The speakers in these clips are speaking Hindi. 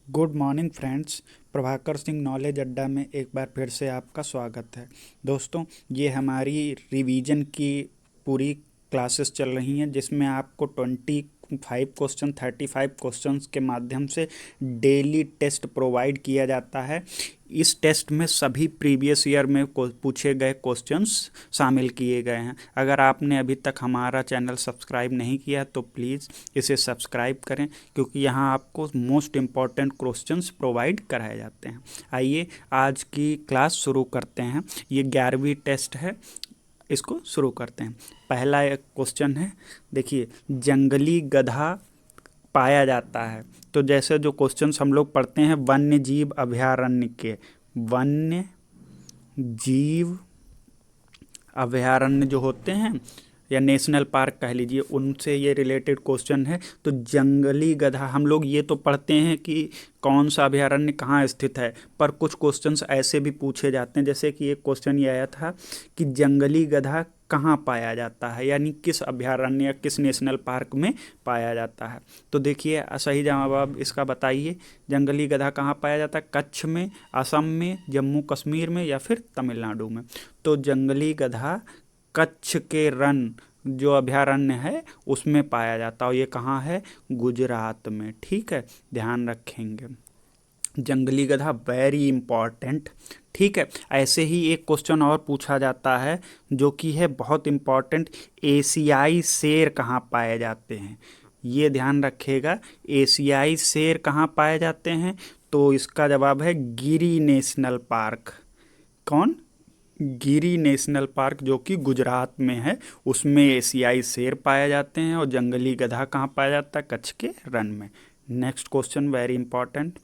Good morning friends. Prabhakar Singh knowledge अड्डा में एक बार फिर से आपका स्वागत है। दोस्तों, ये हमारी रिवीजन की पूरी क्लासेस चल रही हैं जिसमें आपको 25 क्वेश्चन 35 क्वेश्चंस के माध्यम से डेली टेस्ट प्रोवाइड किया जाता है। इस टेस्ट में सभी प्रीवियस ईयर में पूछे गए क्वेश्चंस शामिल किए गए हैं। अगर आपने अभी तक हमारा चैनल सब्सक्राइब नहीं किया तो प्लीज़ इसे सब्सक्राइब करें, क्योंकि यहाँ आपको मोस्ट इम्पॉर्टेंट क्वेश्चंस प्रोवाइड कराए जाते हैं। आइए आज की क्लास शुरू करते हैं। ये 11वीं टेस्ट है, इसको शुरू करते हैं। पहला एक क्वेश्चन है, देखिए, जंगली गधा पाया जाता है। तो जैसे जो क्वेश्चंस हम लोग पढ़ते हैं वन्य जीव अभयारण्य के, वन्य जीव अभयारण्य जो होते हैं या नेशनल पार्क कह लीजिए, उनसे ये रिलेटेड क्वेश्चन है। तो जंगली गधा, हम लोग ये तो पढ़ते हैं कि कौन सा अभयारण्य कहाँ स्थित है, पर कुछ क्वेश्चंस ऐसे भी पूछे जाते हैं। जैसे कि एक क्वेश्चन ये आया था कि जंगली गधा कहाँ पाया जाता है, यानी किस अभयारण्य या किस नेशनल पार्क में पाया जाता है। तो देखिए, सही जवाब इसका बताइए, जंगली गधा कहाँ पाया जाता है? कच्छ में, असम में, जम्मू कश्मीर में या फिर तमिलनाडु में। तो जंगली गधा कच्छ के रन जो अभयारण्य है उसमें पाया जाता है, और ये कहाँ है? गुजरात में। ठीक है, ध्यान रखेंगे। जंगली गधा वेरी इंपॉर्टेंट। ठीक है, ऐसे ही एक क्वेश्चन और पूछा जाता है जो कि है बहुत इंपॉर्टेंट, एशियाई शेर कहाँ पाए जाते हैं? ये ध्यान रखिएगा, एशियाई शेर कहाँ पाए जाते हैं? तो इसका जवाब है गिरी नेशनल पार्क। कौन? गिरी नेशनल पार्क, जो कि गुजरात में है, उसमें एशियाई शेर पाए जाते हैं। और जंगली गधा कहाँ पाया जाता है? कच्छ के रन में। नेक्स्ट क्वेश्चन वेरी इंपॉर्टेंट,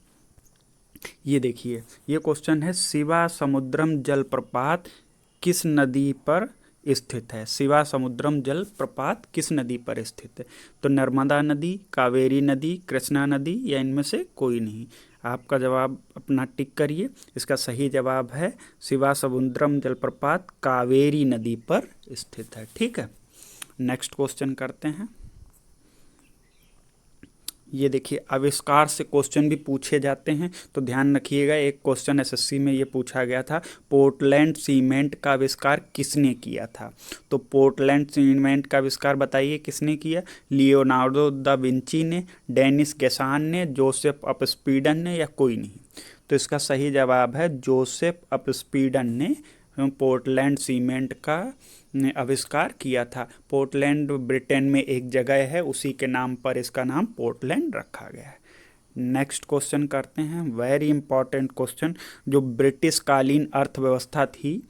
ये देखिए, ये क्वेश्चन है, शिवा समुद्रम जलप्रपात किस नदी पर स्थित है? शिवा समुद्रम जलप्रपात किस नदी पर स्थित है? तो नर्मदा नदी, कावेरी नदी, कृष्णा नदी या इनमें से कोई नहीं। आपका जवाब अपना टिक करिए। इसका सही जवाब है शिवा समुद्रम जलप्रपात कावेरी नदी पर स्थित है। ठीक है, नेक्स्ट क्वेश्चन करते हैं। ये देखिए, आविष्कार से क्वेश्चन भी पूछे जाते हैं, तो ध्यान रखिएगा। एक क्वेश्चन एसएससी में ये पूछा गया था, पोर्टलैंड सीमेंट का आविष्कार किसने किया था? तो पोर्टलैंड सीमेंट का आविष्कार बताइए किसने किया? लियोनार्डो दा विंची ने, डेनिस गैसान ने, जोसेफ अपस्पीडन ने या कोई नहीं। तो इसका सही जवाब है जोसेफ अपस्पीडन ने पोर्टलैंड सीमेंट का आविष्कार किया था। पोर्टलैंड ब्रिटेन में एक जगह है, उसी के नाम पर इसका नाम पोर्टलैंड रखा गया है। नेक्स्ट क्वेश्चन करते हैं, वेरी इंपॉर्टेंट क्वेश्चन, जो ब्रिटिश कालीन अर्थव्यवस्था थी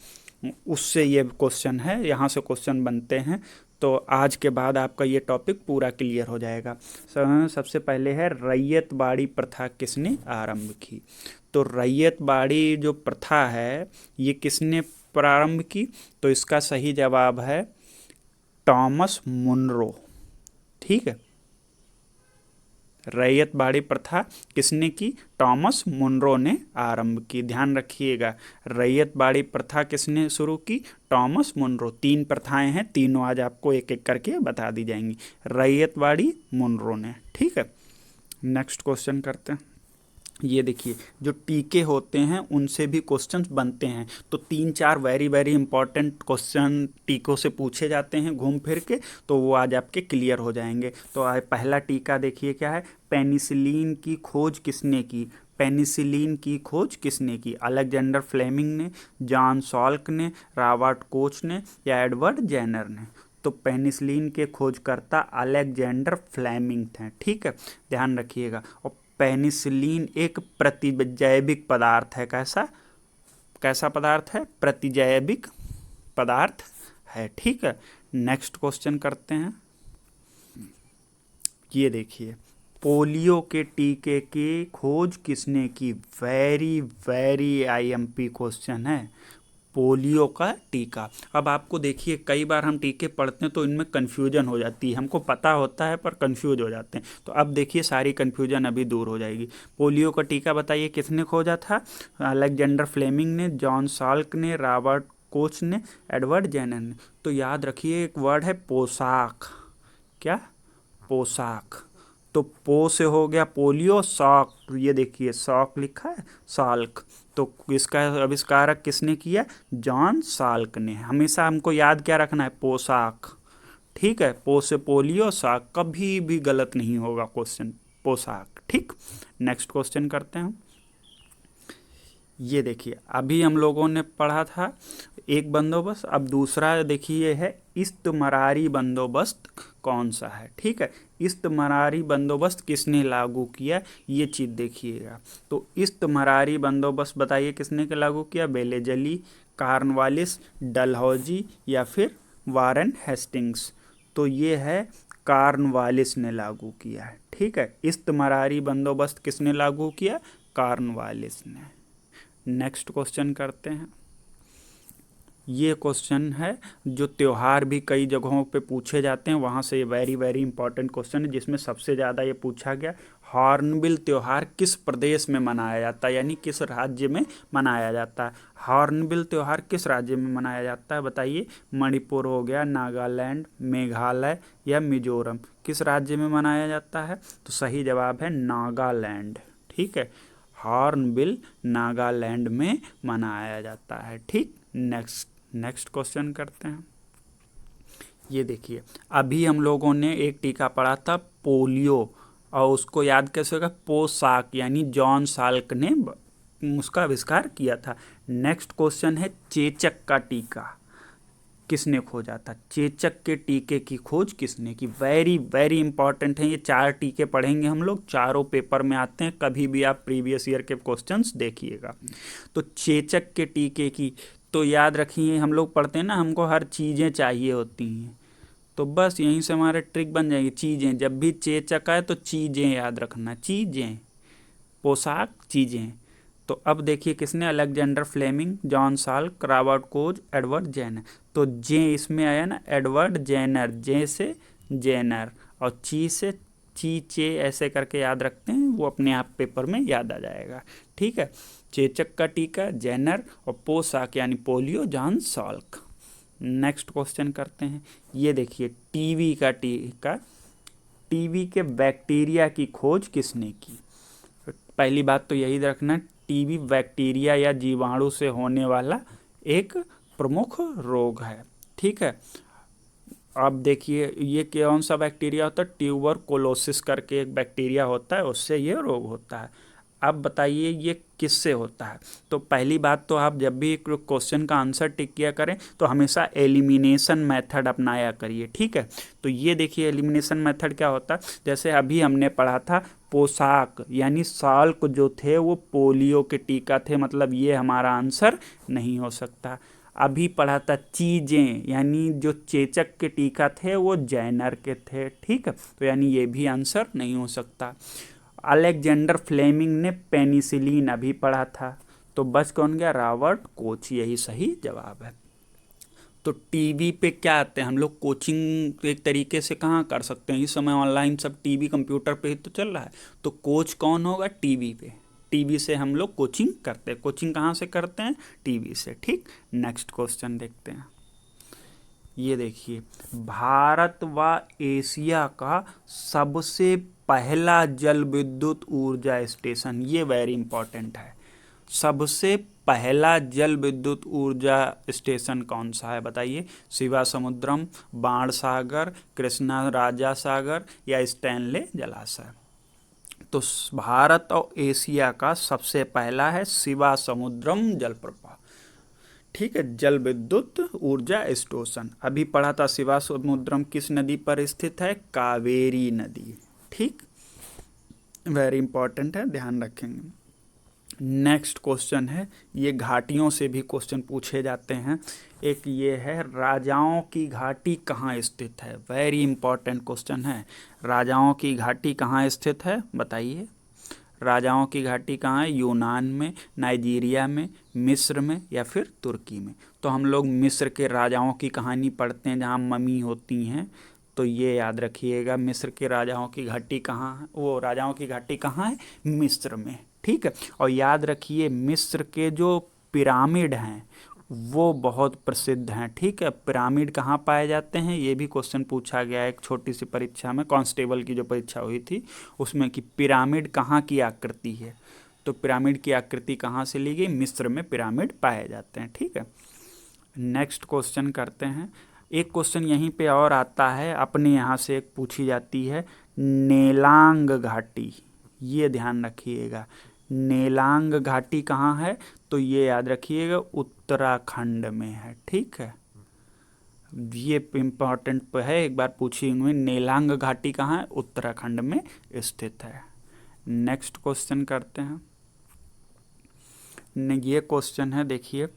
उससे ये क्वेश्चन है, यहाँ से क्वेश्चन बनते हैं। तो आज के बाद आपका ये टॉपिक पूरा क्लियर हो जाएगा। सबसे पहले है, रैयत बाड़ी प्रथा किसने आरंभ की? तो रैयत बाड़ी जो प्रथा है ये किसने प्रारंभ की? तो इसका सही जवाब है टॉमस मुनरो। ठीक है, रैयत बाड़ी प्रथा किसने की? टॉमस मुनरो ने आरंभ की। ध्यान रखिएगा, रैयत बाड़ी प्रथा किसने शुरू की? Thomas Munro. 3 प्रथाएं हैं, तीनों आज आपको एक एक करके बता दी जाएंगी। रैयत बाड़ी मुनरो ने। ठीक है, नेक्स्ट क्वेश्चन करते हैं। ये देखिए, जो टीके होते हैं उनसे भी क्वेश्चंस बनते हैं, तो 3-4 वेरी वेरी इंपॉर्टेंट क्वेश्चन टीकों से पूछे जाते हैं घूम फिर के, तो वो आज आपके क्लियर हो जाएंगे। तो आज पहला टीका देखिए क्या है, पेनिसिलिन की खोज किसने की? पेनिसिलिन की खोज किसने की? अलेक्जेंडर फ्लेमिंग ने, जॉन सॉल्क ने, रॉबर्ट कोच ने या एडवर्ड जेनर ने? तो पेनिसिलिन के खोजकर्ता अलेक्जेंडर फ्लेमिंग थे। ठीक है, ध्यान रखिएगा। और पेनिसिलिन एक प्रतिजैविक पदार्थ है। कैसा कैसा पदार्थ है? प्रतिजैविक पदार्थ है। ठीक है, नेक्स्ट क्वेश्चन करते हैं। ये देखिए, पोलियो के टीके की खोज किसने की? वेरी वेरी आईएमपी क्वेश्चन है, पोलियो का टीका। अब आपको देखिए, कई बार हम टीके पढ़ते हैं तो इनमें कन्फ्यूजन हो जाती है, हमको पता होता है पर कन्फ्यूज हो जाते हैं। तो अब देखिए, सारी कन्फ्यूजन अभी दूर हो जाएगी। पोलियो का टीका बताइए किसने खोजा था? अलेक्जेंडर फ्लेमिंग ने, जॉन साल्क ने, रॉबर्ट कोच ने, एडवर्ड जेनर ने। तो याद रखिए, एक वर्ड है पोशाक। क्या? पोशाक। तो पो से हो गया पोलियो, सॉक, ये देखिए सॉक लिखा है, साल्क, तो इसका आविष्कारक किसने किया? जॉन साल्क ने। हमेशा हमको याद क्या रखना है? पोशाक, ठीक है, पो से पोलियो, साक, कभी भी गलत नहीं होगा क्वेश्चन, पोशाक, ठीक। नेक्स्ट क्वेश्चन करते हैं। ये देखिए अभी हम लोगों ने पढ़ा था एक बंदोबस्त, अब दूसरा देखिए है इस्तमरारी बंदोबस्त कौन सा है, ठीक है। इस्तमरारी बंदोबस्त किसने लागू किया, ये चीज़ देखिएगा। तो इस्तमरारी बंदोबस्त बताइए किसने लागू किया? बेलेजली, कार्नवालिस, डलहौजी या फिर वारेन हेस्टिंग्स। तो ये है कार्नवालिस ने लागू किया है, ठीक है। इस्तमरारी बंदोबस्त किसने लागू किया? कार्नवालिस ने। नेक्स्ट क्वेश्चन करते हैं। ये क्वेश्चन है जो त्यौहार भी कई जगहों पे पूछे जाते हैं, वहाँ से ये वेरी वेरी इंपॉर्टेंट क्वेश्चन है, जिसमें सबसे ज़्यादा ये पूछा गया हॉर्नबिल त्यौहार किस प्रदेश में मनाया जाता है, यानी किस राज्य में मनाया जाता है। हॉर्नबिल त्यौहार किस राज्य में मनाया जाता है बताइए? मणिपुर हो गया, नागालैंड, मेघालय या मिजोरम, किस राज्य में मनाया जाता है? तो सही जवाब है नागालैंड, ठीक है। हॉर्नबिल नागालैंड में मनाया जाता है, ठीक। नेक्स्ट क्वेश्चन करते हैं। ये देखिए अभी हम लोगों ने एक टीका पढ़ा था पोलियो, और उसको याद कैसे होगा? पोशाक, यानी जॉन साल्क ने उसका आविष्कार किया था। नेक्स्ट क्वेश्चन है चेचक का टीका किसने खोजा था? चेचक के टीके की खोज किसने की? वेरी वेरी इंपॉर्टेंट है, ये 4 टीके पढ़ेंगे हम लोग, चारों पेपर में आते हैं, कभी भी आप प्रीवियस ईयर के क्वेश्चंस देखिएगा। तो चेचक के टीके की तो याद रखिए, हम लोग पढ़ते हैं ना, हमको हर चीज़ें चाहिए होती हैं, तो बस यहीं से हमारे ट्रिक बन जाएगी। चीज़ें, जब भी चेचक आए तो चीज़ें याद रखना, चीज़ें, पोशाक, चीज़ें। तो अब देखिए किसने? Alexander Fleming, John Salk, Robert Koch, Edward Jenner. तो जे इसमें आया ना, एडवर्ड जेनर, जे से जेनर, और ची से चे, ऐसे करके याद रखते हैं, वो अपने आप पेपर में याद आ जाएगा, ठीक है। चेचक का टीका जेनर, और पोशाक यानी polio John Salk. Next question करते हैं। ये देखिए टीबी का टीका, टीबी के बैक्टीरिया की खोज किसने की? पहली बात तो यही रखना, टीबी बैक्टीरिया या जीवाणु से होने वाला एक प्रमुख रोग है, ठीक है। अब देखिए ये कौन सा बैक्टीरिया होता है? ट्यूबरकुलोसिस करके एक बैक्टीरिया होता है, उससे ये रोग होता है। अब बताइए ये किससे होता है? तो पहली बात तो आप जब भी क्वेश्चन का आंसर टिक किया करें तो हमेशा एलिमिनेशन मेथड अपनाया करिए, ठीक है। तो ये देखिए एलिमिनेशन मेथड क्या होता है, जैसे अभी हमने पढ़ा था पोशाक यानी साल्क जो थे वो पोलियो के टीका थे, मतलब ये हमारा आंसर नहीं हो सकता। अभी पढ़ा था चीज़ें, यानी जो चेचक के टीका थे वो जैनर के थे, ठीक है, तो यानी ये भी आंसर नहीं हो सकता। अलेक्जेंडर फ्लेमिंग ने पेनिसिलिन अभी पढ़ा था, तो बस कौन गया? रॉबर्ट कोच, यही सही जवाब है। तो टीवी पे क्या आते हैं हम लोग, कोचिंग एक तरीके से कहाँ कर सकते हैं, इस समय ऑनलाइन सब टीवी कंप्यूटर पे ही तो चल रहा है, तो कोच कौन होगा? टीवी पे, टीवी से हम लोग कोचिंग करते हैं। कोचिंग कहाँ से करते हैं? टीवी से, ठीक। नेक्स्ट क्वेश्चन देखते हैं। ये देखिए भारत व एशिया का सबसे पहला जल विद्युत ऊर्जा स्टेशन, ये वेरी इंपॉर्टेंट है। सबसे पहला जल विद्युत ऊर्जा स्टेशन कौन सा है बताइए? शिवा समुद्रम, बाणसागर, कृष्णा राजा सागर या स्टैनले जलाशय। तो भारत और एशिया का सबसे पहला है शिवा समुद्रम जलप्रपात, ठीक है, जल विद्युत ऊर्जा स्टेशन। अभी पढ़ा था शिवा समुद्रम किस नदी पर स्थित है? कावेरी नदी, ठीक, वेरी इंपॉर्टेंट है, ध्यान रखेंगे। नेक्स्ट क्वेश्चन है, ये घाटियों से भी क्वेश्चन पूछे जाते हैं। एक ये है राजाओं की घाटी कहाँ स्थित है? वेरी इंपॉर्टेंट क्वेश्चन है। राजाओं की घाटी कहाँ स्थित है बताइए? राजाओं की घाटी कहाँ है? यूनान में, नाइजीरिया में, मिस्र में या फिर तुर्की में। तो हम लोग मिस्र के राजाओं की कहानी पढ़ते हैं जहाँ मम्मी होती हैं, तो ये याद रखिएगा मिस्र के राजाओं की घाटी कहाँ है, वो राजाओं की घाटी कहाँ है? मिस्र में, ठीक है। और याद रखिए मिस्र के जो पिरामिड हैं वो बहुत प्रसिद्ध हैं। ठीक है, पिरामिड कहाँ पाए जाते हैं, ये भी क्वेश्चन पूछा गया है एक छोटी सी परीक्षा में, कांस्टेबल की जो परीक्षा हुई थी उसमें, कि पिरामिड कहाँ की आकृति है। तो पिरामिड की आकृति कहाँ से ली गई, मिस्र में पिरामिड पाए जाते हैं। ठीक है, नेक्स्ट क्वेश्चन करते हैं। एक क्वेश्चन यहीं पे और आता है, अपने यहाँ से एक पूछी जाती है, नेलांग घाटी, ये ध्यान रखिएगा। नेलांग घाटी कहाँ है, तो ये याद रखिएगा उत्तराखंड में है। ठीक है, ये इम्पोर्टेंट है, एक बार पूछी हुई, नेलांग घाटी कहाँ है, उत्तराखंड में स्थित है। नेक्स्ट क्वेश्चन करते हैं। ये क्वेश्चन है, देखिए,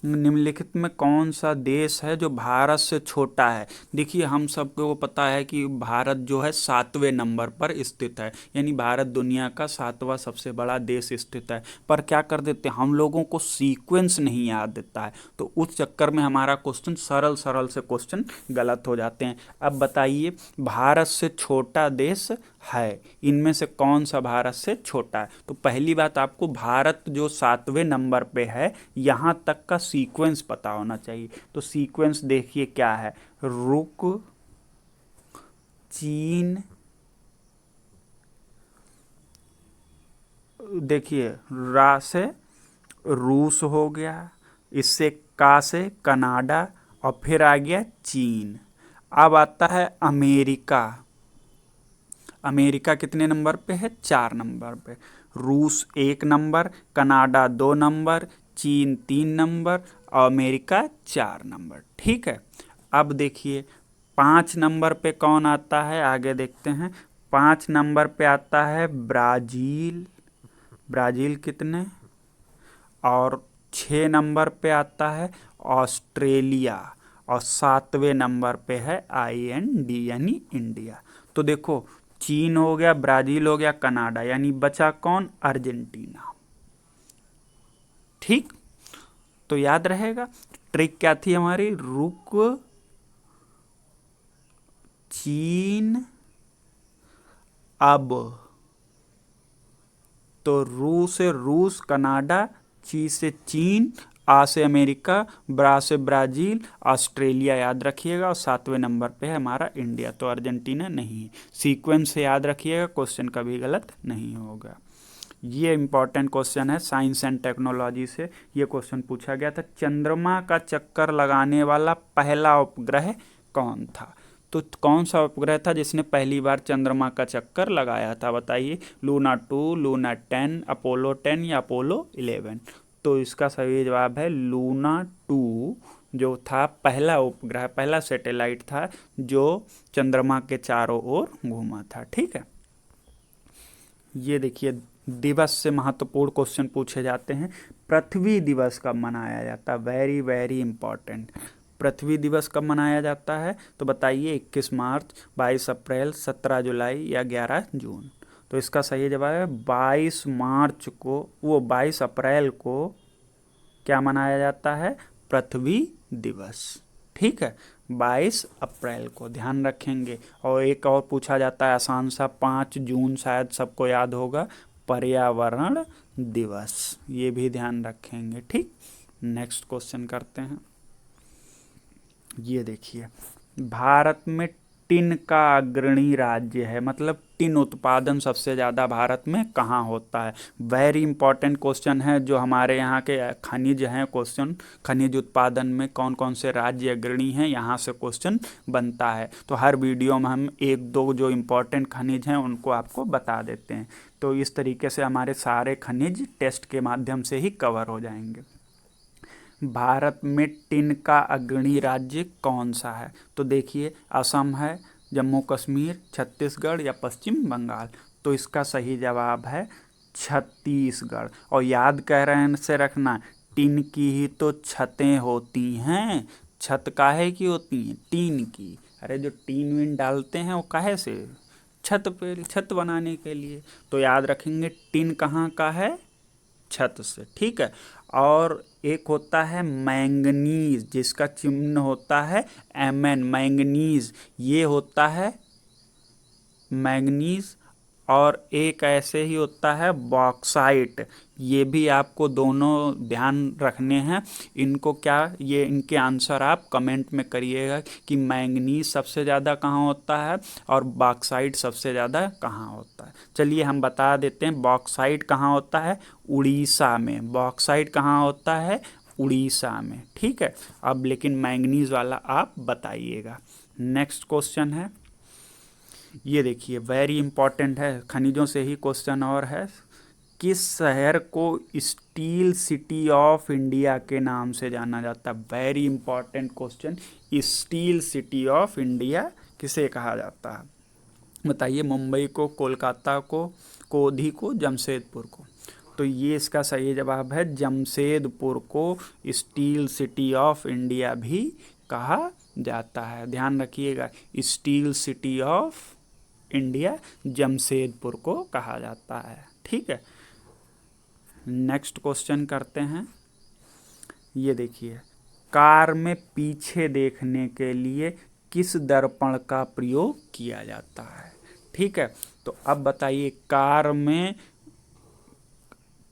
निम्नलिखित में कौन सा देश है जो भारत से छोटा है। देखिए, हम सबको पता है कि भारत जो है 7वें नंबर पर स्थित है, यानी भारत दुनिया का 7वां सबसे बड़ा देश स्थित है। पर क्या कर देते हैं, हम लोगों को सीक्वेंस नहीं याद देता है, तो उस चक्कर में हमारा क्वेश्चन सरल सरल से क्वेश्चन गलत हो जाते हैं। अब बताइए, भारत से छोटा देश है, इनमें से कौन सा भारत से छोटा है। तो पहली बात, आपको भारत जो 7वें नंबर पे है यहाँ तक का सीक्वेंस पता होना चाहिए। तो सीक्वेंस देखिए क्या है, रुक, चीन, देखिए रा से रूस हो गया, इससे का से कनाडा, और फिर आ गया चीन। अब आता है अमेरिका। अमेरिका कितने नंबर पे है, 4 नंबर पे। रूस 1 नंबर, कनाडा 2 नंबर, चीन 3 नंबर, और अमेरिका 4 नंबर। ठीक है, अब देखिए 5 नंबर पे कौन आता है, आगे देखते हैं। 5 नंबर पे आता है ब्राज़ील। ब्राज़ील कितने, और 6 नंबर पे आता है ऑस्ट्रेलिया, और 7वें नंबर पे है IND यानी इंडिया। तो देखो, चीन हो गया, ब्राज़ील हो गया, कनाडा, यानी बचा कौन, अर्जेंटीना। ठीक, तो याद रहेगा ट्रिक क्या थी हमारी, रुक, चीन, अब, तो रू से रूस, कनाडा, ची से चीन, आ से अमेरिका, ब्रा से ब्राज़ील, ऑस्ट्रेलिया याद रखिएगा, और 7वें नंबर पे है हमारा इंडिया, तो अर्जेंटीना नहीं है। सीक्वेंस से याद रखिएगा, क्वेश्चन कभी गलत नहीं होगा। ये इंपॉर्टेंट क्वेश्चन है, साइंस एंड टेक्नोलॉजी से ये क्वेश्चन पूछा गया था। चंद्रमा का चक्कर लगाने वाला पहला उपग्रह कौन था। तो कौन सा उपग्रह था जिसने पहली बार चंद्रमा का चक्कर लगाया था, बताइए। लूना 2, लूना 10, अपोलो 10 या अपोलो 11। तो इसका सही जवाब है लूना 2, जो था पहला उपग्रह, पहला सैटेलाइट था जो चंद्रमा के चारों ओर घूमा था। ठीक है, ये देखिए, दिवस से महत्वपूर्ण क्वेश्चन पूछे जाते हैं। पृथ्वी दिवस कब मनाया जाता है, वेरी वेरी इंपॉर्टेंट। पृथ्वी दिवस कब मनाया जाता है, तो बताइए। 21 मार्च, 22 अप्रैल, 17 जुलाई या 11 जून। तो इसका सही जवाब है 22 मार्च को, वो 22 अप्रैल को क्या मनाया जाता है, पृथ्वी दिवस। ठीक है, 22 अप्रैल को ध्यान रखेंगे। और एक और पूछा जाता है आसान सा, 5 जून शायद सबको याद होगा, पर्यावरण दिवस, ये भी ध्यान रखेंगे। ठीक, नेक्स्ट क्वेश्चन करते हैं। ये देखिए, भारत में टिन का अग्रणी राज्य है, मतलब टिन उत्पादन सबसे ज़्यादा भारत में कहाँ होता है। वेरी इंपॉर्टेंट क्वेश्चन है, जो हमारे यहाँ के खनिज हैं, क्वेश्चन खनिज उत्पादन में कौन कौन से राज्य अग्रणी हैं, यहाँ से क्वेश्चन बनता है। तो हर वीडियो में हम 1-2 जो इम्पोर्टेंट खनिज हैं उनको आपको बता देते हैं। तो इस तरीके से हमारे सारे खनिज टेस्ट के माध्यम से ही कवर हो जाएंगे। भारत में टिन का अग्रणी राज्य कौन सा है, तो देखिए, असम है, जम्मू कश्मीर, छत्तीसगढ़ या पश्चिम बंगाल। तो इसका सही जवाब है छत्तीसगढ़। और याद कह रहे हैं से रखना, टिन की ही तो छतें होती हैं। छत काहे की होती हैं, टीन की। अरे जो टीन विन डालते हैं वो काहे से, छत पे, छत बनाने के लिए। तो याद रखेंगे टिन कहाँ का है, छत से। ठीक है, और एक होता है मैंगनीज, जिसका चिन्ह होता है Mn, मैंगनीज, ये होता है मैंगनीज। और एक ऐसे ही होता है बॉक्साइट। ये भी आपको दोनों ध्यान रखने हैं। इनको क्या, ये इनके आंसर आप कमेंट में करिएगा कि मैंगनीज सबसे ज़्यादा कहाँ होता है और बॉक्साइट सबसे ज़्यादा कहाँ होता है। चलिए हम बता देते हैं, बॉक्साइट कहाँ होता है, उड़ीसा में। बॉक्साइट कहाँ होता है, उड़ीसा में। ठीक है, अब लेकिन मैंगनीज वाला आप बताइएगा। नेक्स्ट क्वेश्चन है, ये देखिए वेरी इंपॉर्टेंट है, खनिजों से ही क्वेश्चन और है। किस शहर को स्टील सिटी ऑफ इंडिया के नाम से जाना जाता है? Very important question. Steel city of India किसे कहा जाता है? बताइए, मुंबई को, कोलकाता को, कोधी को, जमशेदपुर को? तो ये इसका सही जवाब है, जमशेदपुर को स्टील सिटी ऑफ इंडिया भी कहा जाता है। ध्यान रखिएगा, steel city of India Jamshedpur को कहा जाता है। ठीक है, नेक्स्ट क्वेश्चन करते हैं। ये देखिए, कार में पीछे देखने के लिए किस दर्पण का प्रयोग किया जाता है? ठीक है, तो अब बताइए, कार में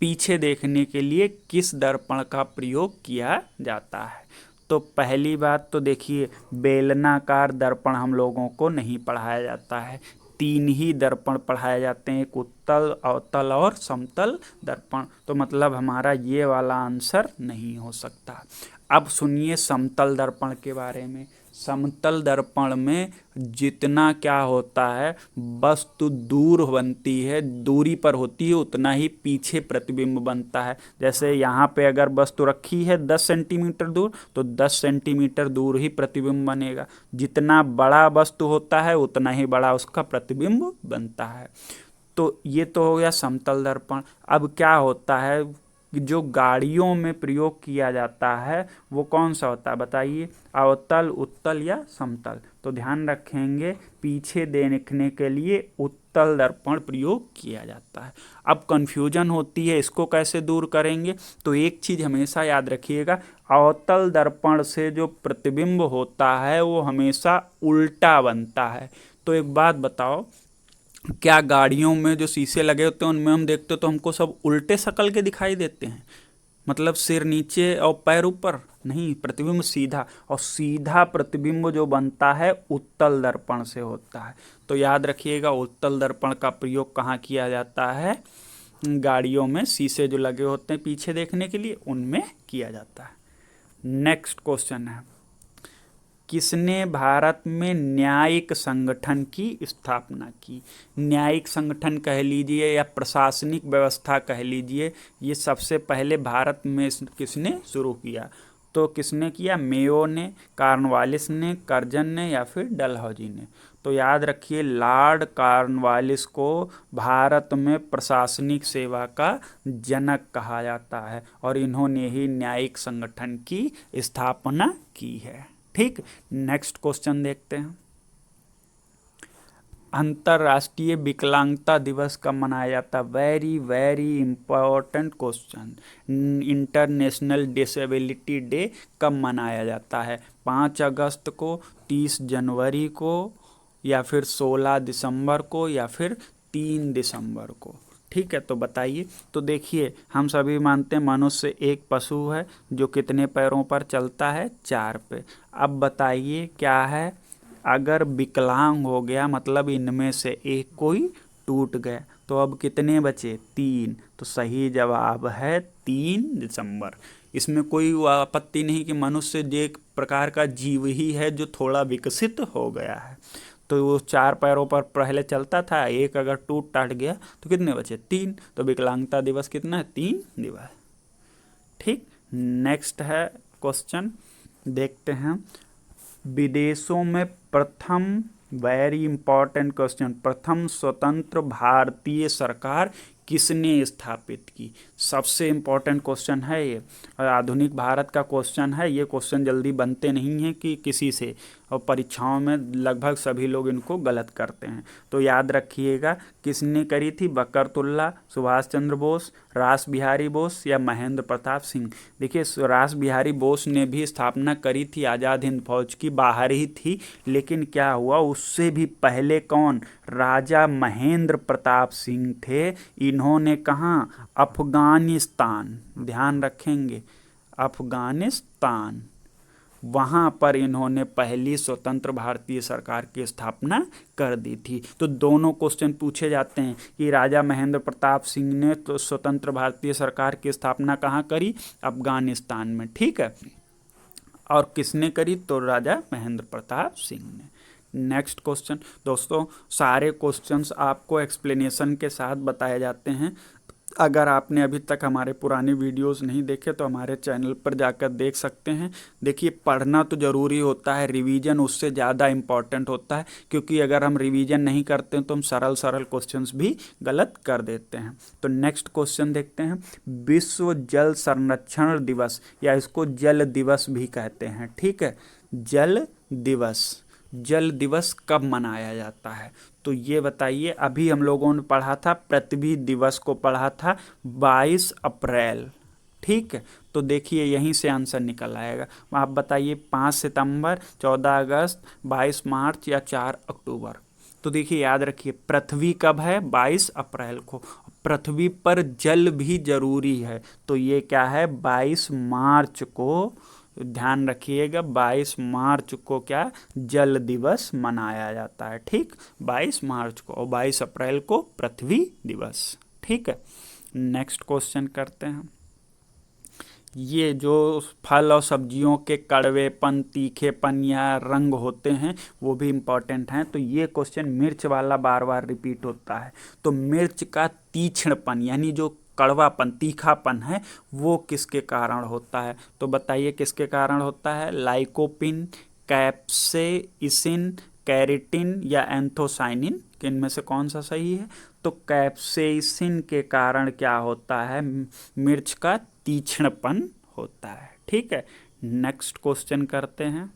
पीछे देखने के लिए किस दर्पण का प्रयोग किया जाता है? तो पहली बात तो देखिए, बेलनाकार दर्पण हम लोगों को नहीं पढ़ाया जाता है। 3 ही दर्पण पढ़ाए जाते हैं, एक उत्तल, अवतल और समतल दर्पण। तो मतलब हमारा ये वाला आंसर नहीं हो सकता। अब सुनिए समतल दर्पण के बारे में। समतल दर्पण में जितना क्या होता है, वस्तु दूर बनती है, दूरी पर होती है, उतना ही पीछे प्रतिबिंब बनता है। जैसे यहाँ पे अगर वस्तु रखी है 10 सेंटीमीटर दूर, तो 10 सेंटीमीटर दूर ही प्रतिबिंब बनेगा। जितना बड़ा वस्तु होता है उतना ही बड़ा उसका प्रतिबिंब बनता है। तो ये तो हो गया समतल दर्पण। अब क्या होता है, जो गाड़ियों में प्रयोग किया जाता है वो कौन सा होता है बताइए, अवतल, उत्तल या समतल? तो ध्यान रखेंगे, पीछे देखने के लिए उत्तल दर्पण प्रयोग किया जाता है। अब कंफ्यूजन होती है, इसको कैसे दूर करेंगे? तो एक चीज़ हमेशा याद रखिएगा, अवतल दर्पण से जो प्रतिबिंब होता है वो हमेशा उल्टा बनता है। तो एक बात बताओ, क्या गाड़ियों में जो शीशे लगे होते हैं उनमें हम देखते तो हमको सब उल्टे शक्ल के दिखाई देते हैं? मतलब सिर नीचे और पैर ऊपर? नहीं, प्रतिबिंब सीधा, और सीधा प्रतिबिंब जो बनता है उत्तल दर्पण से होता है। तो याद रखिएगा, उत्तल दर्पण का प्रयोग कहाँ किया जाता है? गाड़ियों में शीशे जो लगे होते हैं पीछे देखने के लिए, उनमें किया जाता है। नेक्स्ट क्वेश्चन है, किसने भारत में न्यायिक संगठन की स्थापना की? न्यायिक संगठन कह लीजिए या प्रशासनिक व्यवस्था कह लीजिए, ये सबसे पहले भारत में किसने शुरू किया? तो किसने किया? मेयो ने, कॉर्नवालिस ने, कर्जन ने या फिर डलहौजी ने? तो याद रखिए, लॉर्ड कॉर्नवालिस को भारत में प्रशासनिक सेवा का जनक कहा जाता है और इन्होंने ही न्यायिक संगठन की स्थापना की है। ठीक, नेक्स्ट क्वेश्चन देखते हैं। अंतर्राष्ट्रीय विकलांगता दिवस कब मनाया जाता है? Very very important question. International disability day कब मनाया जाता है? 5 अगस्त को, 30 जनवरी को, या फिर 16 दिसंबर को, या फिर 3 दिसंबर को? ठीक है, तो बताइए। तो देखिए, हम सभी मानते हैं मनुष्य एक पशु है जो कितने पैरों पर चलता है? 4 पे। अब बताइए क्या है, अगर विकलांग हो गया मतलब इनमें से एक कोई टूट गया, तो अब कितने बचे? 3। तो सही जवाब है 3 दिसंबर। इसमें कोई आपत्ति नहीं कि मनुष्य एक प्रकार का जीव ही है जो थोड़ा विकसित हो गया है। तो वो 4 पैरों पर पहले चलता था, एक अगर टूट टाट गया तो कितने बचे? 3। तो विकलांगता दिवस कितना है? 3 दिवस। ठीक, नेक्स्ट है क्वेश्चन, देखते हैं। विदेशों में प्रथम, वेरी इंपॉर्टेंट क्वेश्चन, प्रथम स्वतंत्र भारतीय सरकार किसने स्थापित की? सबसे इम्पोर्टेंट क्वेश्चन है ये, और आधुनिक भारत का क्वेश्चन है। ये क्वेश्चन जल्दी बनते नहीं हैं कि किसी से, और परीक्षाओं में लगभग सभी लोग इनको गलत करते हैं। तो याद रखिएगा, किसने करी थी? बकरतुल्ला, सुभाष चंद्र बोस, रास बिहारी बोस या महेंद्र प्रताप सिंह। देखिए, रास बिहारी बोस ने भी स्थापना करी थी आज़ाद हिंद फौज की, बाहर ही थी, लेकिन क्या हुआ, उससे भी पहले कौन? राजा महेंद्र प्रताप सिंह थे। इन्होंने कहाँ? अफगानिस्तान, ध्यान रखेंगे, अफगानिस्तान, वहाँ पर इन्होंने पहली स्वतंत्र भारतीय सरकार की स्थापना कर दी थी। तो दोनों क्वेश्चन पूछे जाते हैं कि राजा महेंद्र प्रताप सिंह ने तो स्वतंत्र भारतीय सरकार की स्थापना कहाँ करी? अफगानिस्तान में, ठीक है। और किसने करी? तो राजा महेंद्र प्रताप सिंह ने। नेक्स्ट क्वेश्चन दोस्तों, सारे क्वेश्चंस आपको एक्सप्लेनेशन के साथ बताए जाते हैं। अगर आपने अभी तक हमारे पुराने वीडियोस नहीं देखे तो हमारे चैनल पर जाकर देख सकते हैं। देखिए, पढ़ना तो ज़रूरी होता है, रिवीजन उससे ज़्यादा इम्पॉर्टेंट होता है, क्योंकि अगर हम रिवीजन नहीं करते हैं तो हम सरल सरल क्वेश्चंस भी गलत कर देते हैं। तो नेक्स्ट क्वेश्चन देखते हैं, विश्व जल संरक्षण दिवस, या इसको जल दिवस भी कहते हैं, ठीक है, जल दिवस, जल दिवस कब मनाया जाता है? तो ये बताइए। अभी हम लोगों ने पढ़ा था, पृथ्वी दिवस को पढ़ा था 22 अप्रैल, ठीक है। तो देखिए, यहीं से आंसर निकल आएगा। आप बताइए, 5 सितंबर, 14 अगस्त, 22 मार्च या 4 अक्टूबर। तो देखिए, याद रखिए, पृथ्वी कब है? 22 अप्रैल को। पृथ्वी पर जल भी जरूरी है, तो ये क्या है? 22 मार्च को, ध्यान रखिएगा, 22 मार्च को क्या? जल दिवस मनाया जाता है, ठीक, 22 मार्च को, और 22 अप्रैल को पृथ्वी दिवस, ठीक है। नेक्स्ट क्वेश्चन करते हैं। ये जो फल और सब्जियों के कड़वेपन, तीखेपन या रंग होते हैं वो भी इम्पॉर्टेंट हैं। तो ये क्वेश्चन मिर्च वाला बार बार रिपीट होता है। तो मिर्च का तीक्ष्णपन यानी जो कड़वापन, तीखापन है, वो किसके कारण होता है? तो बताइए किसके कारण होता है? लाइकोपिन, कैप्सेइसिन, कैरेटिन या एंथोसाइनिन, इनमें से कौन सा सही है? तो कैप्सेइसिन के कारण क्या होता है? मिर्च का तीक्ष्णपन होता है, ठीक है। नेक्स्ट क्वेश्चन करते हैं।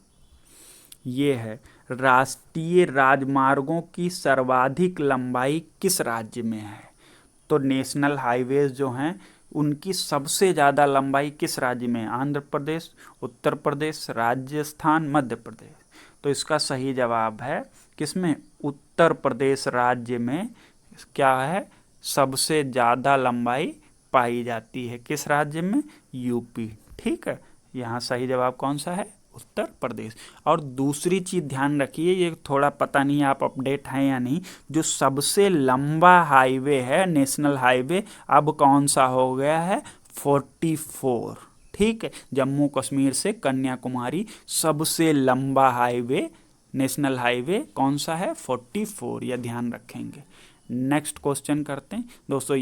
ये है, राष्ट्रीय राजमार्गों की सर्वाधिक लंबाई किस राज्य में है? तो नेशनल हाईवेज जो हैं उनकी सबसे ज़्यादा लंबाई किस राज्य में है? आंध्र प्रदेश, उत्तर प्रदेश, राजस्थान, मध्य प्रदेश। तो इसका सही जवाब है किसमें? उत्तर प्रदेश राज्य में क्या है? सबसे ज़्यादा लंबाई पाई जाती है। किस राज्य में? यूपी, ठीक है। यहाँ सही जवाब कौन सा है? उत्तर प्रदेश। और दूसरी चीज़ ध्यान रखिए, ये थोड़ा पता नहीं आप अपडेट हैं या नहीं, जो सबसे लंबा हाईवे है, नेशनल हाईवे, अब कौन सा हो गया है? 44, ठीक है। जम्मू कश्मीर से कन्याकुमारी सबसे लंबा हाईवे, नेशनल हाईवे कौन सा है? 44, यह ध्यान रखेंगे। नेक्स्ट क्वेश्चन करते हैं दोस्तों।